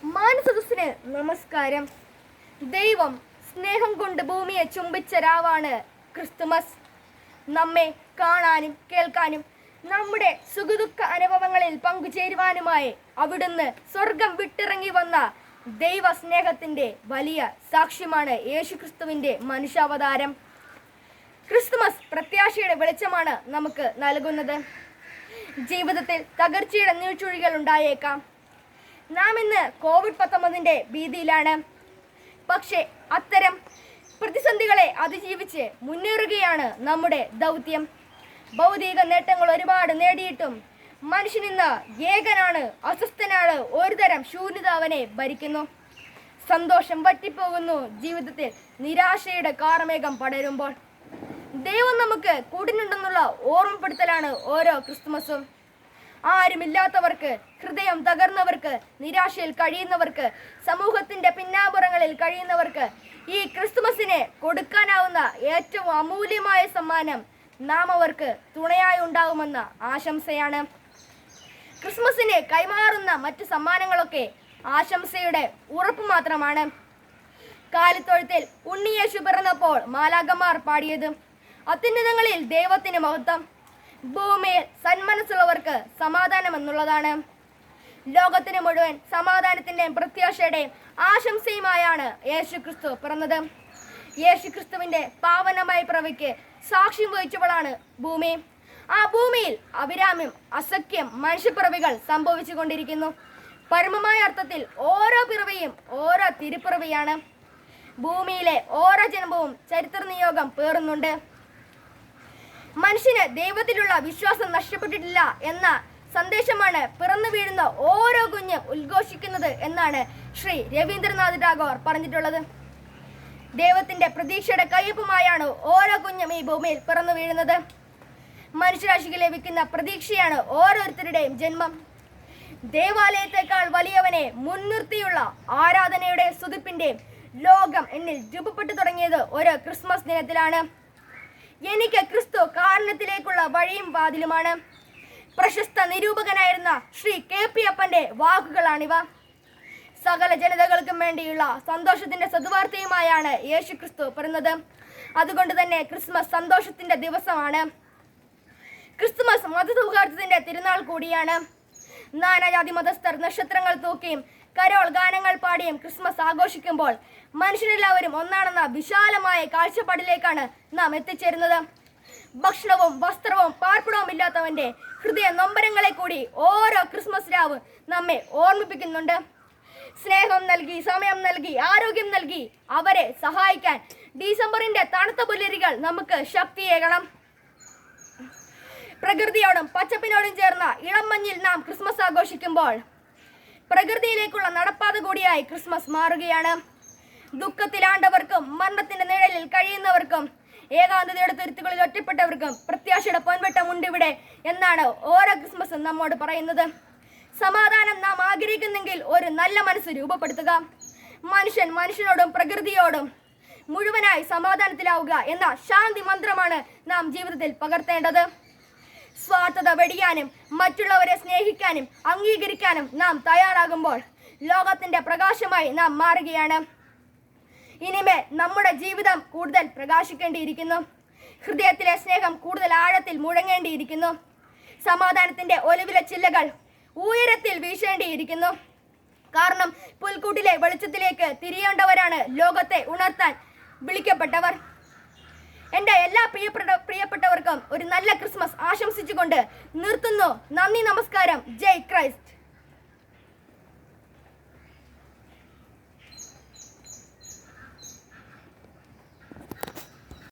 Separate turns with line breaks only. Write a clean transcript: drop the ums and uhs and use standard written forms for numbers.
മാനസദസ്സിന് നമസ്കാരം. ദൈവം സ്നേഹം കൊണ്ട് ഭൂമിയെ ചുംബിച്ച രാവാണ് ക്രിസ്തുമസ്. നമ്മെ കാണാനും കേൾക്കാനും നമ്മുടെ സുഖദുഃഖ അനുഭവങ്ങളിൽ പങ്കുചേരുവാനുമായി അവിടുന്ന് സ്വർഗം വിട്ടിറങ്ങി വന്ന ദൈവ സ്നേഹത്തിന്റെ വലിയ സാക്ഷ്യമാണ് യേശുക്രിസ്തുവിന്റെ മനുഷ്യാവതാരം. ക്രിസ്തുമസ് പ്രത്യാശയുടെ വെളിച്ചമാണ് നമുക്ക് നൽകുന്നത്. ജീവിതത്തിൽ തകർച്ചയുടെ നീഴ്ചുഴികൾ ഉണ്ടായേക്കാം. നാം ഇന്ന് കോവിഡ്-19 ഭീതിയിലാണ്. പക്ഷേ അത്തരം പ്രതിസന്ധികളെ അതിജീവിച്ച് മുന്നേറുകയാണ് നമ്മുടെ ദൗത്യം. ഭൗതിക നേട്ടങ്ങൾ ഒരുപാട് നേടിയിട്ടും മനുഷ്യനിന്ന് ഏകനാണ്, അസ്വസ്ഥനാണ്, ഒരുതരം ശൂന്യത അവനെ ഭരിക്കുന്നു. സന്തോഷം വറ്റിപ്പോകുന്നു. ജീവിതത്തിൽ നിരാശയുടെ കാർമേഘം പടരുമ്പോൾ ദൈവം നമുക്ക് കൂട്ടിനുണ്ടെന്നുള്ള ഓർമ്മപ്പെടുത്തലാണ് ഓരോ ക്രിസ്തുമസും. ആരുമില്ലാത്തവർക്ക്, ഹൃദയം തകർന്നവർക്ക്, നിരാശയിൽ കഴിയുന്നവർക്ക്, സമൂഹത്തിന്റെ പിന്നാമ്പുറങ്ങളിൽ കഴിയുന്നവർക്ക് ഈ ക്രിസ്തുമസിനെ കൊടുക്കാനാവുന്ന ഏറ്റവും അമൂല്യമായ സമ്മാനം നാം അവർക്ക് തുണയായി ഉണ്ടാകുമെന്ന ആശംസയാണ്. ക്രിസ്മസിന് കൈമാറുന്ന മറ്റ് സമ്മാനങ്ങളൊക്കെ ആശംസയുടെ ഉറപ്പ് മാത്രമാണ്. കാലിത്തൊഴുത്തിൽ ഉണ്ണിയേശു പിറന്നപ്പോൾ മാലാഖമാർ പാടിയത് അത്യുന്നതങ്ങളിൽ ദൈവത്തിന് മഹത്വം, ഭൂമിയിൽ സന്മനസ്സുള്ളവർക്ക് സമാധാനം എന്നുള്ളതാണ്. ലോകത്തിന് മുഴുവൻ സമാധാനത്തിന്റെയും പ്രത്യാശയുടെയും ആശംസയുമായാണ് യേശുക്രിസ്തു പിറന്നത്. യേശുക്രിസ്തുവിന്റെ പാവനമായ പിറവിക്ക് സാക്ഷ്യം വഹിച്ചവളാണ് ഭൂമി. ആ ഭൂമിയിൽ അവിരാമ്യം അസഖ്യം മനുഷ്യപ്പിറവികൾ സംഭവിച്ചു കൊണ്ടിരിക്കുന്നു. പരമമായ അർത്ഥത്തിൽ ഓരോ പിറവിയും ഓരോ തിരുപ്പിറവിയാണ്. ഭൂമിയിലെ ഓരോ ജന്മവും ചരിത്ര നിയോഗം പേറുന്നുണ്ട്. മനുഷ്യന് ദൈവത്തിലുള്ള വിശ്വാസം നഷ്ടപ്പെട്ടിട്ടില്ല എന്ന സന്ദേശമാണ് പിറന്നു വീഴുന്ന ഓരോ കുഞ്ഞും ഉദ്ഘോഷിക്കുന്നത് എന്നാണ് ശ്രീ രവീന്ദ്രനാഥ് ടാഗോർ പറഞ്ഞിട്ടുള്ളത്. ദൈവത്തിന്റെ പ്രതീക്ഷയുടെ കയ്യൊപ്പുമായാണ് ഓരോ കുഞ്ഞും ഈ ഭൂമിയിൽ പിറന്നു വീഴുന്നത്. മനുഷ്യരാശിക്ക് ലഭിക്കുന്ന പ്രതീക്ഷയാണ് ഓരോരുത്തരുടെയും ജന്മം. ദേവാലയത്തെക്കാൾ വലിയവനെ മുൻനിർത്തിയുള്ള ആരാധനയുടെ സ്തുതിപ്പിന്റെ ലോകം എന്നിൽ രൂപപ്പെട്ടു തുടങ്ങിയത് ഒരു ക്രിസ്മസ് ദിനത്തിലാണ്. എനിക്ക് ക്രിസ്തു കാരണത്തിലേക്കുള്ള വഴിയും വാതിലുമാണ്. പ്രശസ്ത നിരൂപകനായിരുന്ന ശ്രീ KP അപ്പന്റെ വാക്കുകളാണിവ. സകല ജനതകൾക്കും വേണ്ടിയുള്ള സന്തോഷത്തിന്റെ സദ്വാർത്തയുമായാണ് യേശു ക്രിസ്തു പിറന്നത്. അതുകൊണ്ട് തന്നെ ക്രിസ്മസ് സന്തോഷത്തിന്റെ ദിവസമാണ്. ക്രിസ്തുമസ് മതസൗഹാർദ്ദത്തിന്റെ തിരുനാൾ കൂടിയാണ്. നാനാജാതി മതസ്ഥർ നക്ഷത്രങ്ങൾ തൂക്കിയും കരോൾ ഗാനങ്ങൾ പാടിയും ക്രിസ്മസ് ആഘോഷിക്കുമ്പോൾ മനുഷ്യരെല്ലാവരും ഒന്നാണെന്ന വിശാലമായ കാഴ്ചപ്പാടിലേക്കാണ് നാം എത്തിച്ചേരുന്നത്. ഭക്ഷണവും വസ്ത്രവും പാർപ്പിടവും ഇല്ലാത്തവന്റെ ഹൃദയ നൊമ്പരങ്ങളെ കൂടി ഓരോ ക്രിസ്മസ് രാവ് നമ്മെ ഓർമ്മിപ്പിക്കുന്നുണ്ട്. സ്നേഹം നൽകി, സമയം നൽകി, ആരോഗ്യം നൽകി അവരെ സഹായിക്കാൻ ഡിസംബറിന്റെ തണുത്ത പുലരികൾ നമുക്ക് ശക്തിയേകണം. പ്രകൃതിയോടും പച്ചപ്പിനോടും ചേർന്ന ഇളം മഞ്ഞിൽ നാം ക്രിസ്മസ് ആഘോഷിക്കുമ്പോൾ പ്രകൃതിയിലേക്കുള്ള നടപ്പാത കൂടിയായി ക്രിസ്മസ് മാറുകയാണ്. ദുഃഖത്തിലാണ്ടവർക്കും മരണത്തിന്റെ നിഴലിൽ കഴിയുന്നവർക്കും ഏകാന്തതയുടെ തുരുത്തുകളിൽ ഒറ്റപ്പെട്ടവർക്കും പ്രത്യാശയുടെ പൊൻവെട്ടമുണ്ട് ഇവിടെ എന്നാണ് ഓരോ ക്രിസ്മസും നമ്മോട് പറയുന്നത്. സമാധാനം നാം ആഗ്രഹിക്കുന്നെങ്കിൽ ഒരു നല്ല മനസ്സ് രൂപപ്പെടുത്തുക. മനുഷ്യൻ മനുഷ്യനോടും പ്രകൃതിയോടും മുഴുവനായി സമാധാനത്തിലാവുക എന്ന ശാന്തി മന്ത്രമാണ് നാം ജീവിതത്തിൽ പകർത്തേണ്ടത്. സ്വാർത്ഥത വെടിയാനും മറ്റുള്ളവരെ സ്നേഹിക്കാനും അംഗീകരിക്കാനും നാം തയ്യാറാകുമ്പോൾ ലോകത്തിന്റെ പ്രകാശമായി നാം മാറുകയാണ്. ഇനിമേൽ നമ്മുടെ ജീവിതം കൂടുതൽ പ്രകാശിക്കേണ്ടിയിരിക്കുന്നു. ഹൃദയത്തിലെ സ്നേഹം കൂടുതൽ ആഴത്തിൽ മുഴങ്ങേണ്ടിയിരിക്കുന്നു. സമാധാനത്തിന്റെ ഒലിവിലെ ചില്ലകൾ ഉയരത്തിൽ വീശേണ്ടിയിരിക്കുന്നു. കാരണം പുൽക്കൂട്ടിലെ വെളിച്ചത്തിലേക്ക് തിരിയേണ്ടവരാണ് ലോകത്തെ ഉണർത്താൻ വിളിക്കപ്പെട്ടവർ. എൻ്റെ എല്ലാ പ്രിയപ്പെട്ടവർക്കും ഒരു നല്ല ക്രിസ്മസ് ആശംസിച്ചുകൊണ്ട് നിർത്തുന്നു. നന്ദി, നമസ്കാരം. ജയ് ക്രൈസ്റ്റ്.